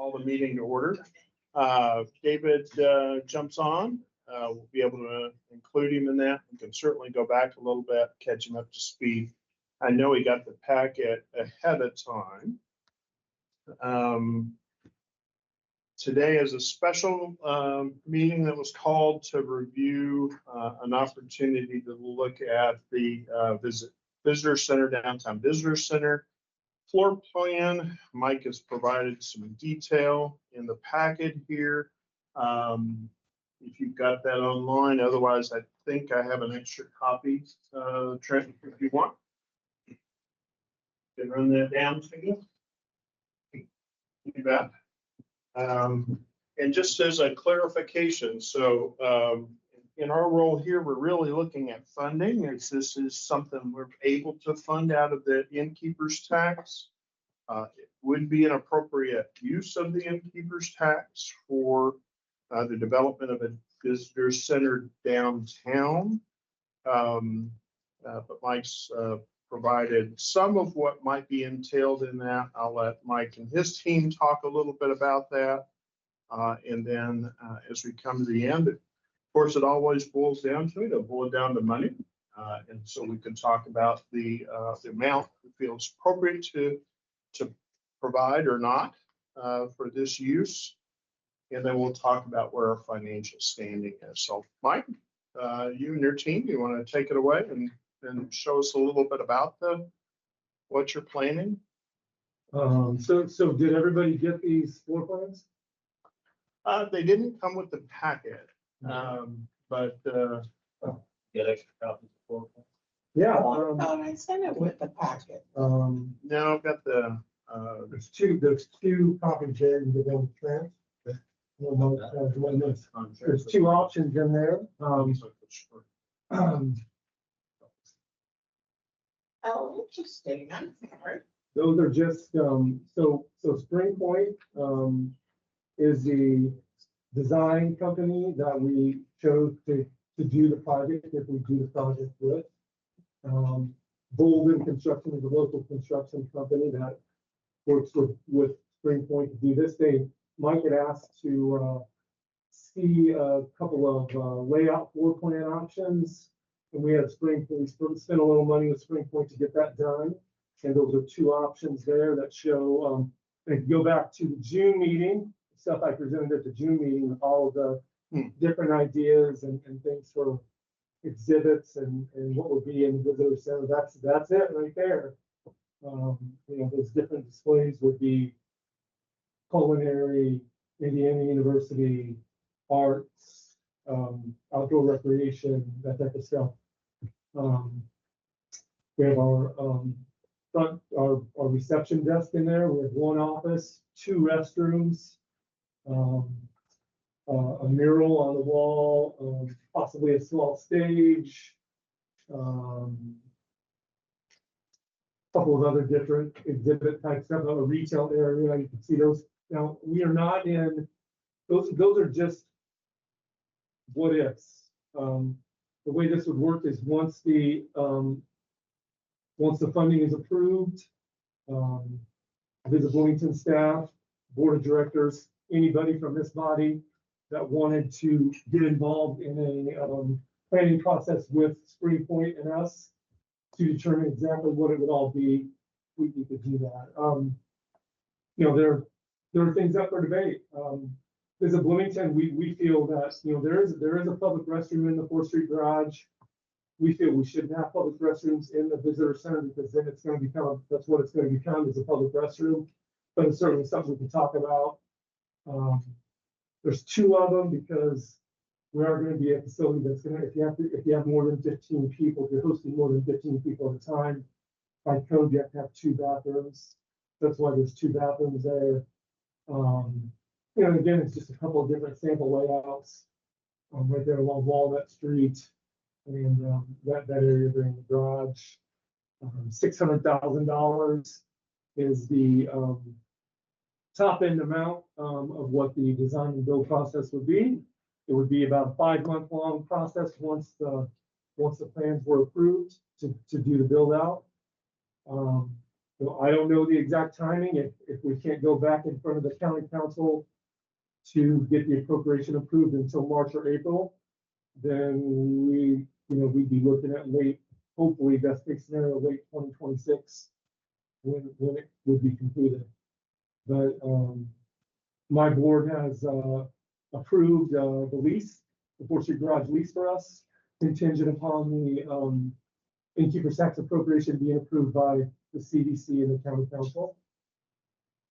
call the meeting to order. David jumps on. We'll be able to include him in that. We can certainly go back a little bit, catch him up to speed. I know he got the packet ahead of time. Today is a special meeting that was called to review an opportunity to look at the visitor center, downtown visitor center floor plan. Mike has provided some detail in the packet here. If you've got that online, otherwise I think I have an extra copy, Trent, if you want. Can run that down to you. You bet. And just as a clarification, so in our role here, we're really looking at funding, as this is something we're able to fund out of the innkeeper's tax. It would be an appropriate use of the innkeeper's tax for the development of a visitor center downtown. But Mike's provided some of what might be entailed in that. I'll let Mike and his team talk a little bit about that. And then as we come to the end, of course, it always boils down to it, boil down to money. And so we can talk about the amount we feel is appropriate to provide or not for this use. And then we'll talk about where our financial standing is. So Mike, you and your team, you want to take it away and show us a little bit about what you're planning? So did everybody get these floor plans? They didn't come with the packet, but Get extra copies of floor plans. Yeah. I sent it with the packet. now I've got the There's two copies there. You can go Trent. There's two options in there. Oh, interesting. I'm sorry. Those are just, so Spring Point is the design company that we chose to do the project, if we do the project with. Bolden Construction is a local construction company that works with Spring Point to do this. Mike had asked to see a couple of layout floor plan options. And we had Spring Point, spent a little money with Spring Point to get that done. And those are two options there that show, if you go back to the June meeting, stuff I presented at the June meeting, all of the different ideas and things for exhibits and what would be in the visitor center. That's it right there. Those different displays would be culinary, Indiana University, arts, outdoor recreation, that type of stuff. We have our reception desk in there. We have one office, two restrooms, a mural on the wall, possibly a small stage, couple of other different exhibit type stuff, a retail area. You can see those. Now we are not in those are just what ifs. The way this would work is once the funding is approved, Visit Bloomington staff, board of directors, anybody from this body that wanted to get involved in a planning process with Spring Point and us to determine exactly what it would all be, we could do that. There are things up for debate. Visit Bloomington, we feel that there is a public restroom in the 4th Street garage. We feel we shouldn't have public restrooms in the visitor center because then it's going to become, that's what it's going to become, is a public restroom. But it's certainly something we can talk about. There's two of them because we are going to be a facility that's going to, if you have more than 15 people, if you're hosting more than 15 people at a time, by code you have to have 2 bathrooms. That's why there's 2 bathrooms there. Again, it's just a couple of different sample layouts right there along Walnut Street and that area there in the garage. $600,000 is the top end amount of what the design and build process would be. It would be about a 5-month long process once the plans were approved to do the build out. So I don't know the exact timing, if we can't go back in front of the county council to get the appropriation approved until March or April, then we'd be looking at late, hopefully best case scenario, late 2026, when it would be completed. But, my board has, approved, the lease, the Fourth Street Garage lease for us, contingent upon the, innkeeper's tax appropriation being approved by the CDC and the county council.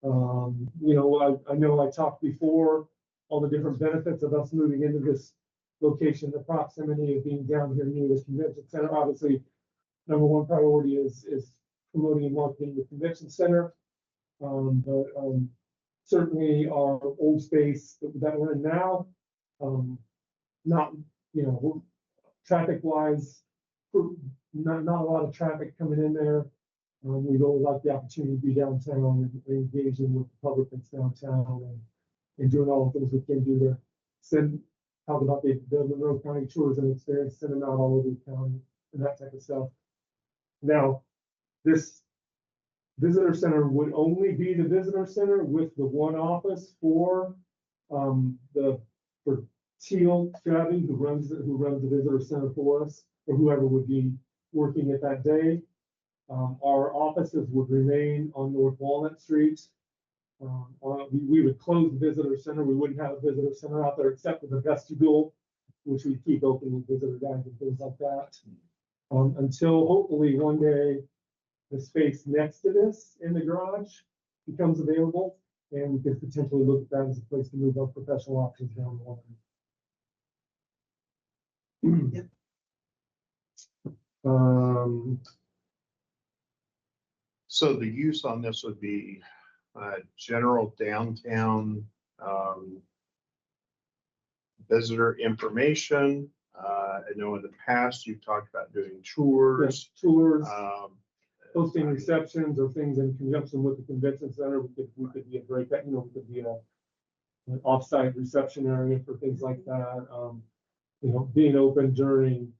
I know I talked before, all the different benefits of us moving into this location, the proximity of being down here near the convention center. Obviously, number one priority is promoting and marketing the convention center. But certainly our old space that we're in now, not, traffic wise, not a lot of traffic coming in there. We'd always like the opportunity to be downtown and engaging with the public that's downtown and doing all the things we can do to talk about the Monroe County tourism experience, send them out all over the county and that type of stuff. Now, this visitor center would only be the visitor center with the one office for Teal Travi, who runs the visitor center for us, or whoever would be working it that day. Our offices would remain on North Walnut Street. We would close the visitor center. We wouldn't have a visitor center out there except for the vestibule, which we keep open with visitor guides and things like that. Until hopefully one day the space next to this in the garage becomes available, and we could potentially look at that as a place to move our professional options down the line. So the use on this would be general downtown visitor information. I know in the past you've talked about doing tours. Yes, tours, hosting receptions or things in conjunction with the convention center. We could be a break, we could be an offsite reception area for things like that. Being open during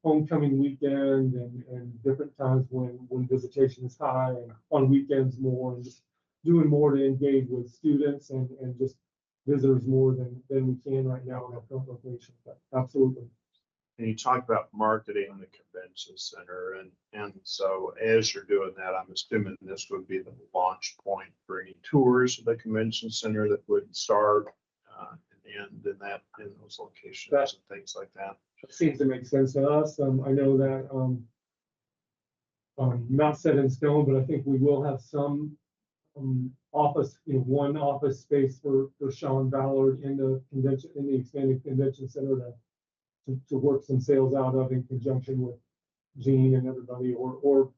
homecoming weekend and different times when visitation is high, and on weekends more, and just doing more to engage with students and just visitors more than we can right now in our current location. But absolutely. And you talked about marketing the convention center, and so as you're doing that, I'm assuming this would be the launch point for any tours of the convention center that would start and end in those locations and things like that. Seems to make sense to us. I know that not set in stone, but I think we will have some office, one office space for Sean Ballard in the expanded convention center to work some sales out of in conjunction with Gene and everybody, or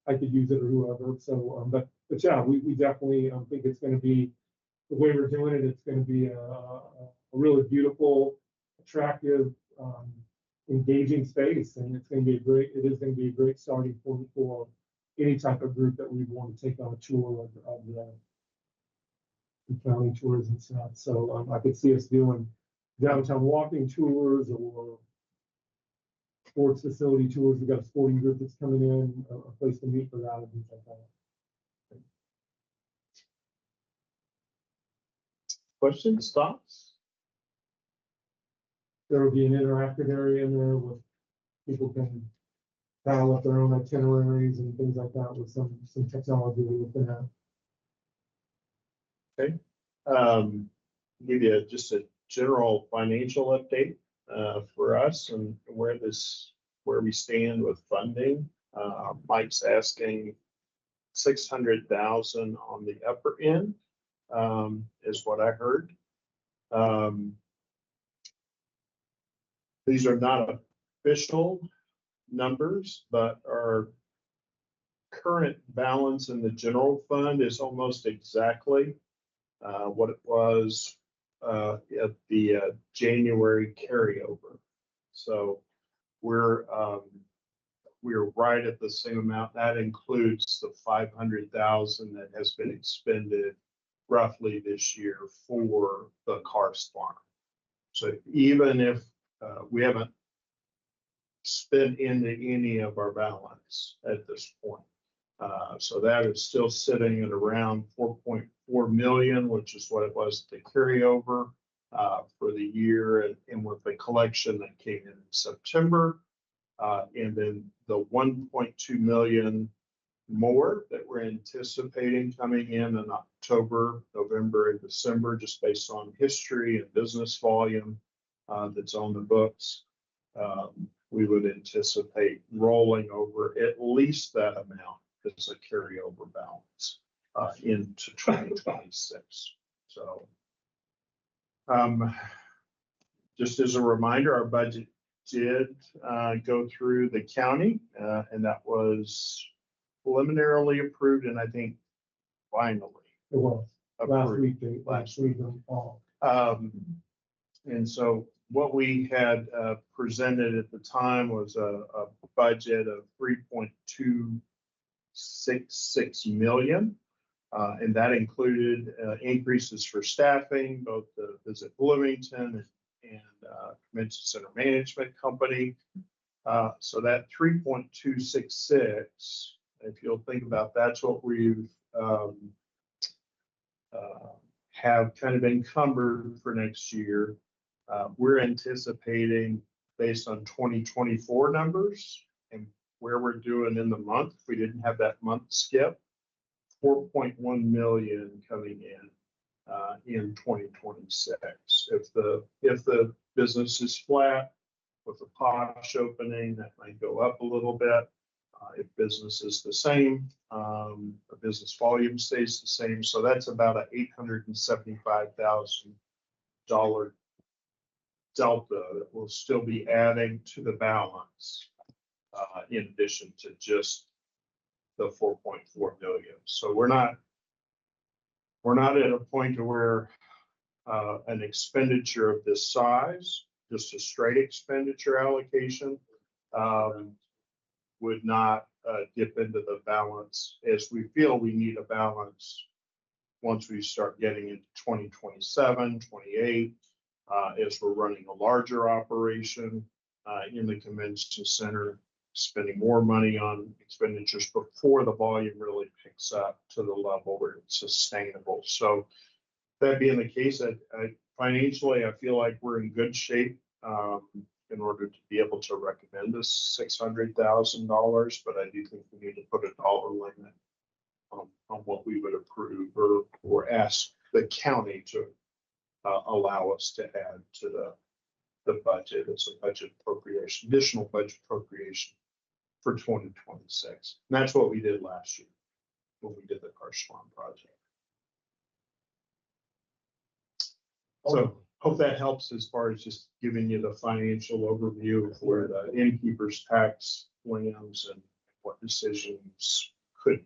I could use it or whoever. So, but yeah, we definitely think it's going to be the way we're doing it. It's going to be a really beautiful, attractive, engaging space, and it's going to be it is going to be a great starting point for any type of group that we want to take on a tour of the county tourism stuff. So I could see us doing downtown walking tours or sports facility tours. We've got a sporting group that's coming in, a place to meet for that and things like that. Questions, thoughts? There will be an interactive area in there with people can dial up their own itineraries and things like that with some technology we're looking at. Okay. Give you just a general financial update for us and where we stand with funding. Mike's asking 600,000 on the upper end, is what I heard. These are not official numbers, but our current balance in the general fund is almost exactly what it was at the January carryover. So we're right at the same amount. That includes the 500,000 that has been expended roughly this year for the karst farm. So even if we haven't spent into any of our balance at this point, So that is still sitting at around 4.4 million, which is what it was the carryover for the year, and with the collection that came in September. And then the 1.2 million more that we're anticipating coming in October, November, and December, just based on history and business volume that's on the books. We would anticipate rolling over at least that amount as a carryover balance into 2026. So just as a reminder, our budget did go through the county, and that was preliminarily approved, and I think finally It was last approved. week, last week of fall. And so what we had presented at the time was a budget of 3.266 million. And that included increases for staffing, both the Visit Bloomington and Convention Center Management Company. So that 3.266, if you'll think about, that's what we've have kind of encumbered for next year. We're anticipating, based on 2024 numbers and where we're doing in the month, if we didn't have that month skip, 4.1 million coming in 2026. If the business is flat with the Posh opening, that might go up a little bit. If business is the same, the business volume stays the same. So that's about a $875,000 delta that will still be adding to the balance, in addition to just the 4.4 million. So we're not at a point to where an expenditure of this size, just a straight expenditure allocation, would not dip into the balance, as we feel we need a balance once we start getting into 2027, 28, as we're running a larger operation in the convention center, spending more money on expenditures before the volume really picks up to the level where it's sustainable. So that being the case, financially, I feel like we're in good shape in order to be able to recommend this $600,000, but I do think we need to put a dollar limit on what we would approve or ask the county to allow us to add to the budget as a budget appropriation, additional budget appropriation for 2026. And that's what we did last year when we did the Karsh Farm project. So hope that helps as far as just giving you the financial overview of where the innkeeper's tax lands and what decisions could.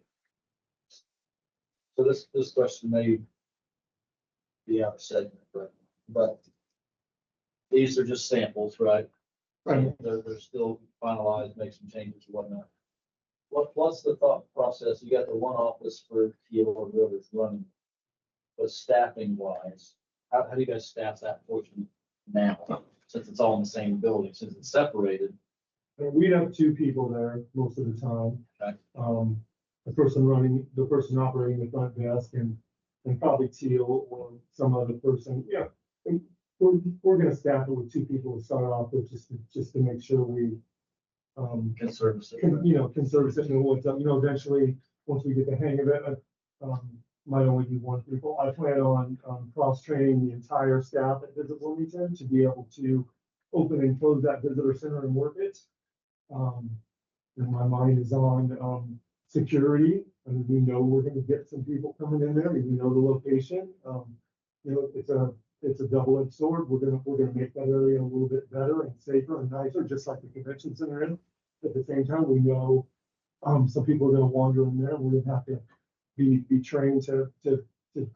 So this question may be out of segment, but these are just samples, right? Right. They're still finalized, make some changes and whatnot. What's the thought process? You got the one office for Kiowa Rivers running, but staffing wise, how do you guys staff that portion now? Since it's all in the same building, since it's separated. We have two people there most of the time. Okay. The person operating the front desk and probably Teal or some other person. Yeah. And we're gonna staff it with two people to start off with, just to make sure we Can service it. can service it and what's up. Eventually, once we get the hang of it, might only be one people. I plan on cross-training the entire staff at Visit Bloomington to be able to open and close that visitor center and work it. And my mind is on security, and we know we're gonna get some people coming in there, and we know the location. It's a double-edged sword. We're gonna make that area a little bit better and safer and nicer, just like the convention center is. At the same time, we know some people are gonna wander in there, and we're gonna have to be trained to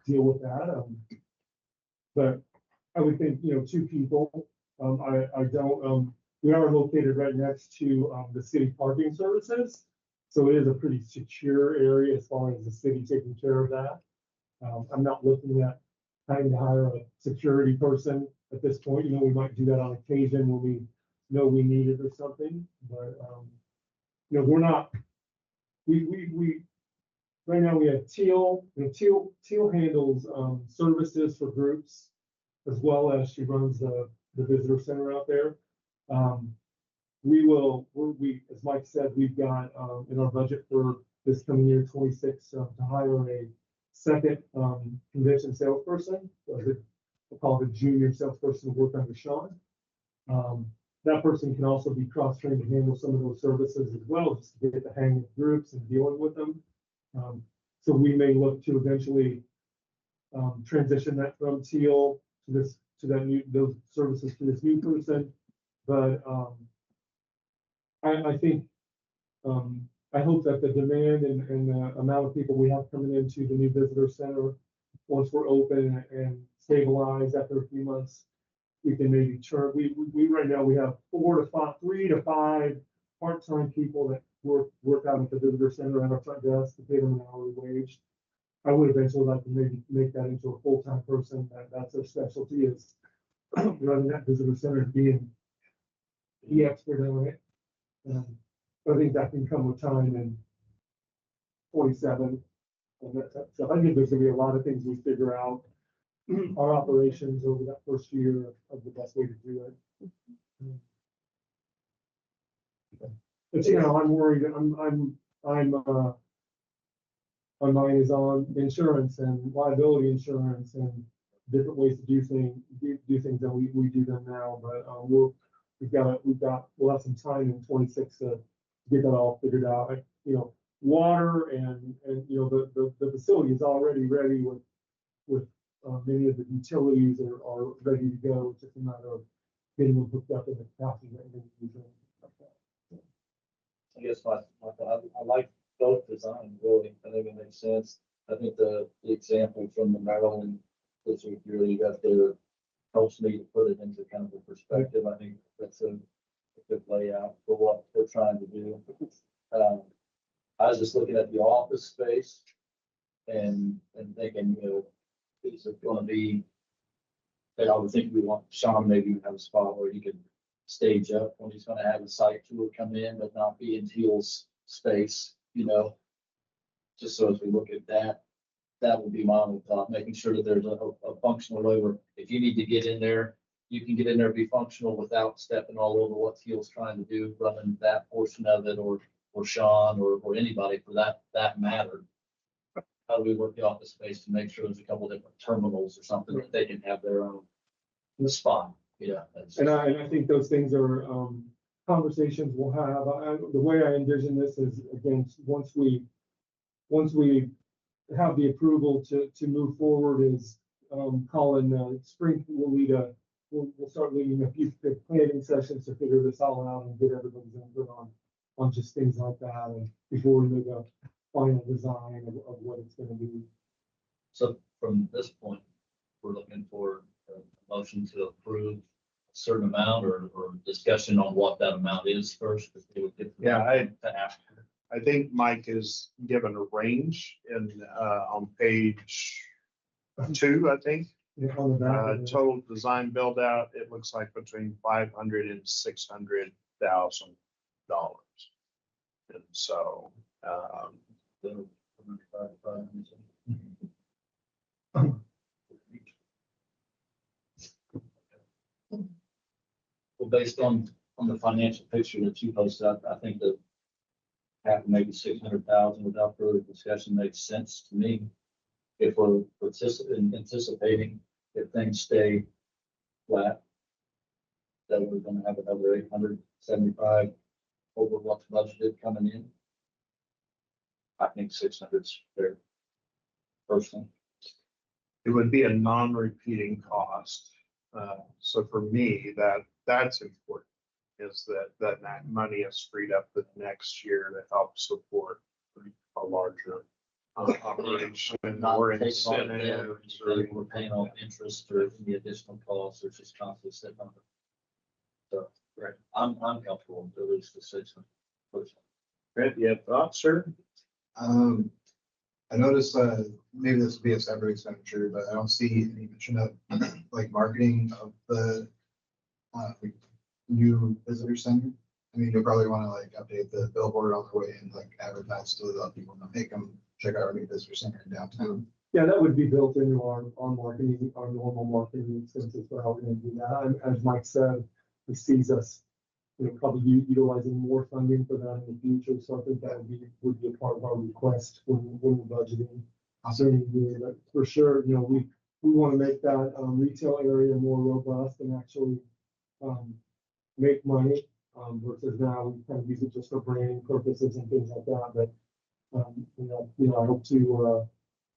deal with that. But I would think, two people. I don't. We are located right next to the city parking services, so it is a pretty secure area as far as the city taking care of that. I'm not looking at having to hire a security person at this point. We might do that on occasion when we know we need it or something, but we're not. right now we have Teal, Teal handles, services for groups as well as she runs the visitor center out there. As Mike said, we've got, in our budget for this coming year, 26, to hire a second, convention salesperson. We call it a junior salesperson to work under Sean. That person can also be cross-trained to handle some of those services as well, just to get the hang of groups and dealing with them. So we may look to eventually, transition that from Teal to those services to this new person. But, I think, I hope that the demand and the amount of people we have coming into the new visitor center, once we're open and stabilized after a few months, we can maybe turn, we right now, we have 3 to 5 part-time people that work out at the visitor center at our front desk to pay them an hourly wage. I would eventually like to maybe make that into a full-time person, that's their specialty, is running that visitor center and being the expert on it. I think that can come with time in 27 and that type of stuff. I think there's gonna be a lot of things we figure out our operations over that first year of the best way to do it. But you know, I'm worried, my mind is on insurance and liability insurance and different ways to do things than we do them now, but we'll have some time in 26 to get that all figured out. You know, water and you know, the facility is already ready with many of the utilities are ready to go. It's just a matter of getting them hooked up in the capacity that we're using. I guess I like both designs, really. I think it makes sense. I think the example from the Maryland, which you really got there, helps me to put it into kind of a perspective. I think that's a good layout for what we're trying to do. I was just looking at the office space and thinking, you know, is it going to be, I would think we want Sean maybe have a spot where he could stage up when he's going to have a site tour come in, but not be in Teal's space, you know, just so as we look at that, that would be my only thought, making sure that there's a functional way where if you need to get in there, you can get in there, be functional without stepping all over what Teal's trying to do, running that portion of it, or Sean, or anybody for that matter. How do we work the office space to make sure there's a couple different terminals or something that they can have their own spot? Yeah. And I think those things are conversations we'll have. The way I envision this is, again, once we have the approval to move forward, is Colin, spring, we'll start leading a few planning sessions to figure this all out and get everybody's input on just things like that, and before we make a final design of what it's gonna be. So from this point, we're looking for a motion to approve a certain amount or discussion on what that amount is first. Yeah, I think Mike is given a range on page 2, I think. Yeah, on the back of it. Total design build out, it looks like between $500,000 and $600,000. And so, well, based on the financial picture that you posted, I think that half, maybe 600,000 without further discussion makes sense to me. If we're anticipating if things stay flat, that we're gonna have another 875 over what's budgeted coming in. I think 600's fair, personally. it would be a non-repeating cost. So for me, that's important, is that money is freed up for the next year to help support a larger operation Not or taking on debt or incentives. anything, we're paying off interest or the additional costs, or just constantly sitting on it. So, right, I'm comfortable with at least the 600. Brent, you have thoughts, sir? I noticed, maybe this would be a separate expenditure, but I don't see any mention of like marketing of the like, new visitor center. I mean, you'll probably want to like update the billboard all the way and like advertise to let people know, hey, come check out our new visitor center in downtown. Yeah, that would be built into our marketing, our normal marketing expenses for how we're gonna do that. And as Mike said, he sees us, probably utilizing more funding for that in the future. So I think that would be a part of our request when we're budgeting. During the year. But for sure, we want to make that retail area more robust and actually make money versus now we kind of use it just for branding purposes and things like that. But I hope to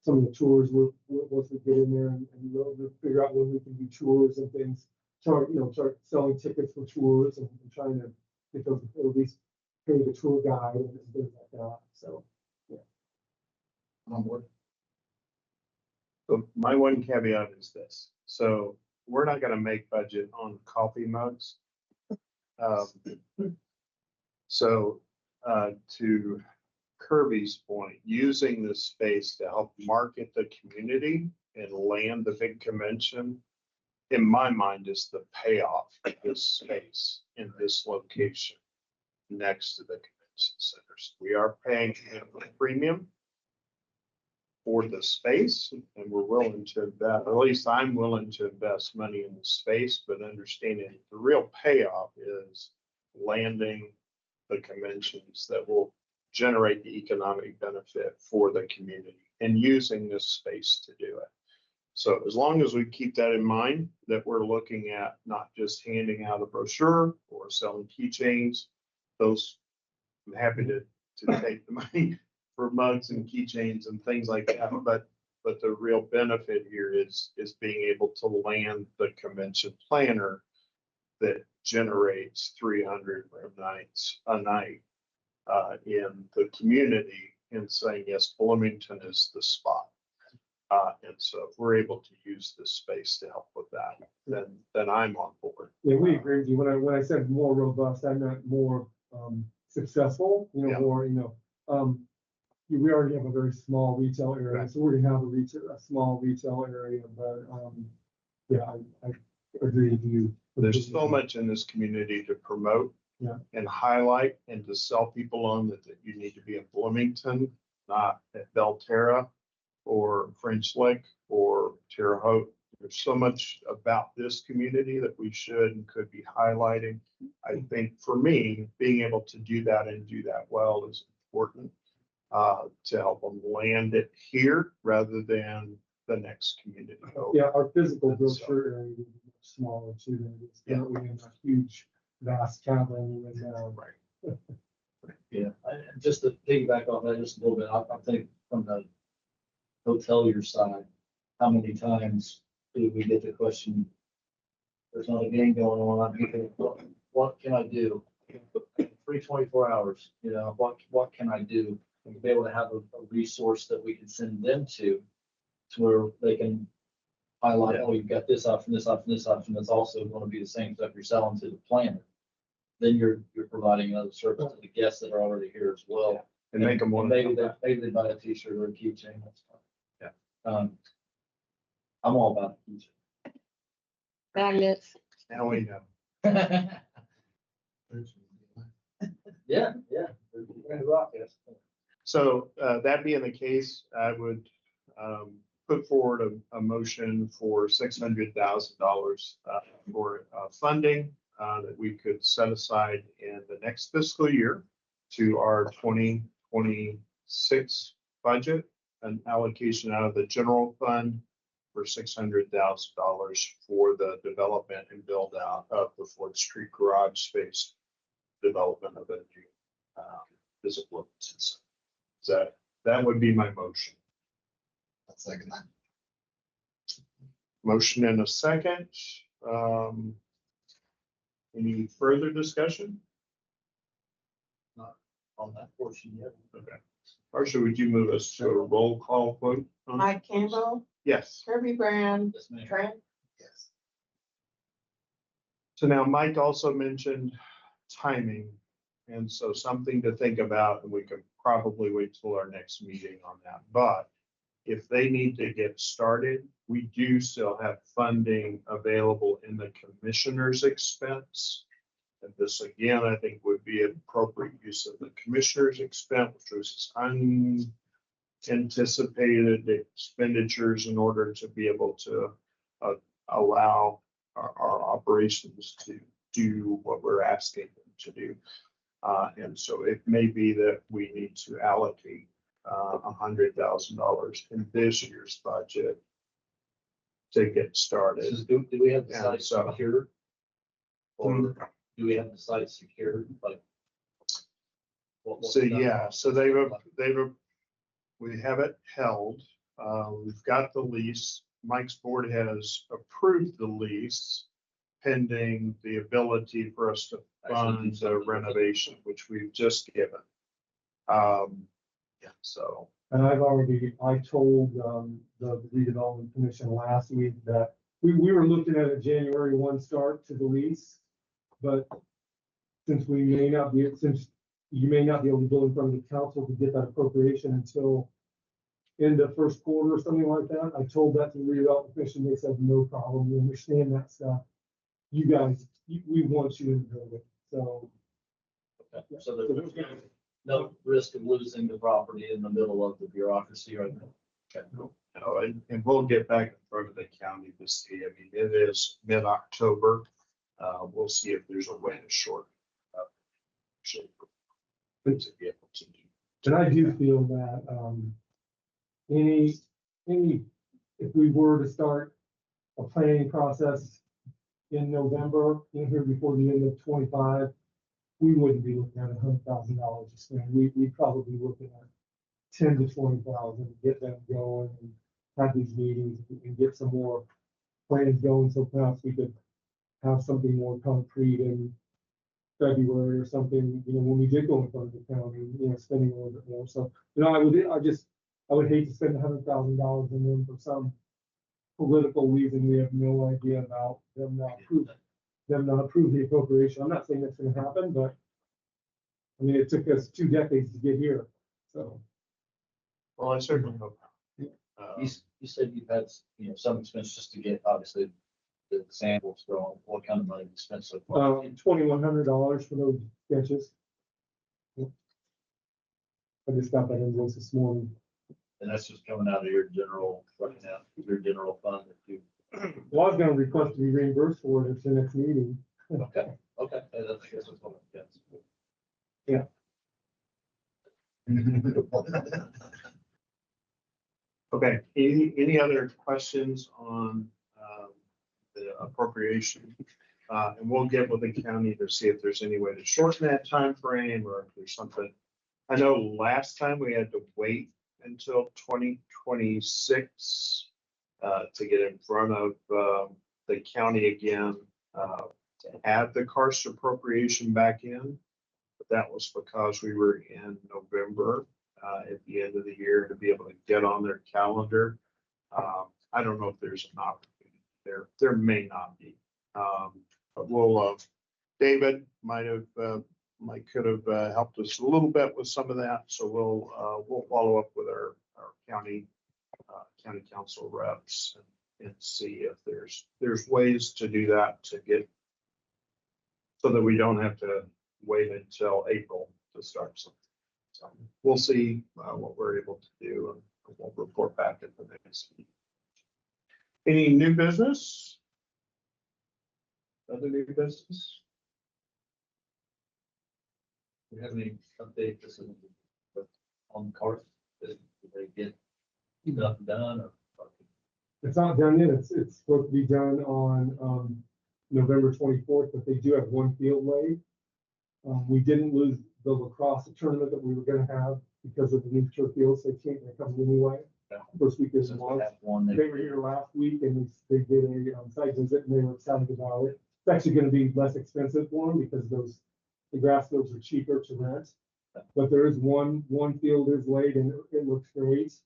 some of the tours once we get in there and we'll figure out when we can do tours and things. Start selling tickets for tours and trying to get those at least pay the tour guide and things like that. So I'm on board. So my one caveat is this. So we're not gonna make budget on coffee mugs. So to Kirby's point, using this space to help market the community and land the big convention, in my mind, is the payoff of this space in this location next to the convention centers. We are paying a premium for the space, and we're willing to invest, at least I'm willing to invest money in the space, but understanding the real payoff is landing the conventions that will generate the economic benefit for the community and using this space to do it. So as long as we keep that in mind, that we're looking at not just handing out a brochure or selling keychains, those, I'm happy to take the money for mugs and keychains and things like that. But the real benefit here is being able to land the convention planner that generates 300 room nights a night in the community and saying, yes, Bloomington is the spot. And so if we're able to use this space to help with that, then I'm on board. yeah, we agree with you. When I said more robust, I meant more successful. Yeah. More. We already have a very small retail area, Right. so we're gonna have a small retail area. But yeah, I agree with you. There's so much in this community to promote Yeah. and highlight and to sell people on that you need to be in Bloomington, not at Belterra or French Lick or Terre Haute. There's so much about this community that we should and could be highlighting. I think for me, being able to do that and do that well is important to help them land it here rather than the next community. Yeah, our physical brochure area is much smaller too. Than it's currently in a huge, vast cavern right now. Right. Yeah, and just to piggyback off that just a little bit, I think from the hotelier side, how many times do we get the question, there's not a game going on, I'm thinking, what can I do? Free 24 hours, what can I do? And be able to have a resource that we can send them to where they can highlight, oh, you've got this option, this option, this option, that's also going to be the same stuff you're selling to the planner. Then you're providing another service to the guests that are already here as well. And make them want to. Maybe they buy a t-shirt or a keychain, that's fine. Yeah. I'm all about the keychain. Magnets. Now we know. Yeah. Rock it. So that being the case, I would put forward a motion for $600,000 for funding that we could set aside in the next fiscal year to our 2026 budget, an allocation out of the general fund for $600,000 for the development and build out of the 4th Street garage space development of a new physical system. That would be my motion. That's like that. Motion and a second. Any further discussion? Not on that portion yet. Okay. Marcia, would you move us to a roll call vote? on- Mike Campbell, Yes. Kirby Brand, Yes, ma'am. Trent, Yes. So now Mike also mentioned timing. And so something to think about, and we could probably wait till our next meeting on that. But if they need to get started, we do still have funding available in the commissioner's expense. And this again, I think would be an appropriate use of the commissioner's expense, which was anticipated expenditures in order to be able to allow our operations to do what we're asking them to do. And so it may be that we need to allocate $100,000 in this year's budget to get started. Do we have the And site so- secured? Or do we have the site secured, like? So, yeah, so we have it held. We've got the lease. Mike's board has approved the lease pending the ability for us to fund the renovation, which we've just given. Yeah, so, And I told, the redevelopment commission last week that we were looking at a January 1 start to the lease. But since you may not be able to go in front of the council to get that appropriation until in the first quarter or something like that, I told that to the redevelopment commission. They said, no problem, we understand that stuff. You guys, we want you in the building, so. Okay, so there's no risk of losing the property in the middle of the bureaucracy right now. Okay. and we'll get back in front of the county to see. I mean, it is mid-October. We'll see if there's a way to shorten up. To be able to do. And I do feel that, if we were to start a planning process in November, in here before the end of 25, we wouldn't be looking at $100,000 to spend. We'd probably be looking at 10 to 20,000 to get them going and have these meetings and get some more plans going. So perhaps we could have something more concrete in February or something, when we did go in front of the county, spending a little bit more. So, I would hate to spend $100,000 and then for some political reason, we have no idea about them not approve the appropriation. I'm not saying that's gonna happen, but I mean, it took us 2 decades to get here, so. Well, I certainly hope. You said you've had, some expense just to get, obviously, the samples going. What kind of money you spent so far? $2,100 for those sketches. Yep. I just got that invoice this morning. And that's just coming out of your general, right now, your general fund that you. Well, I was gonna request to be reimbursed for it at the next meeting. Okay, okay, that's, I guess that's what I'm guessing. Okay, any other questions on the appropriation? And we'll get with the county to see if there's any way to shorten that time frame or if there's something. I know last time we had to wait until 2026 to get in front of the county again to add the karst appropriation back in. But that was because we were in November at the end of the year to be able to get on their calendar. I don't know if there's an opportunity there. There may not be. But we'll, David could have helped us a little bit with some of that. So we'll follow up with our county council reps and see if there's ways to do that to get so that we don't have to wait until April to start something. So we'll see what we're able to do and we'll report back at the next meeting. Any new business? Other new business? Do you have any update this is on the cars? Did they get stuff done or? It's not done yet. It's supposed to be done on November 24th, but they do have one field laid. We didn't lose the lacrosse tournament that we were gonna have because of the new turf field, so they can't come anyway. First week is Since we March. have one, They were here last week and they did a site visit and they were excited about it. It's actually gonna be less expensive for them because the grass fields are cheaper to rent. But there is one field is laid and it looks great.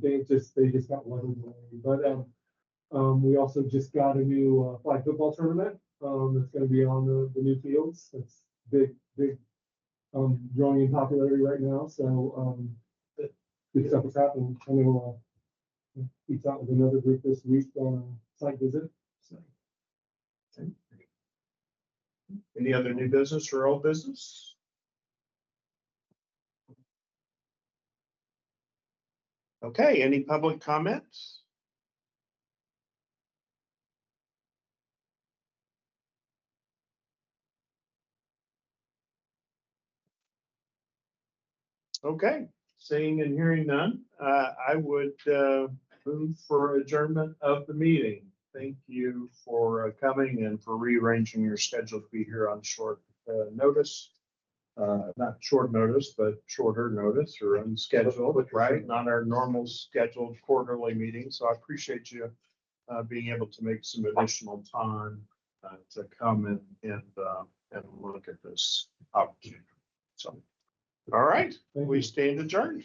They just got weather delay. But we also just got a new flag football tournament that's gonna be on the new fields. It's big growing in popularity right now. So good stuff is happening. I know he's out with another group this week on a site visit. So. Any other new business or old business? Okay, any public comments? Okay, seeing and hearing none, I would move for adjournment of the meeting. Thank you for coming and for rearranging your schedule to be here on short notice. Not short notice, but shorter notice or unscheduled, right? Not our normal scheduled quarterly meeting. So I appreciate you being able to make some additional time to come and look at this opportunity. So, all right, Thank we you. stand adjourned.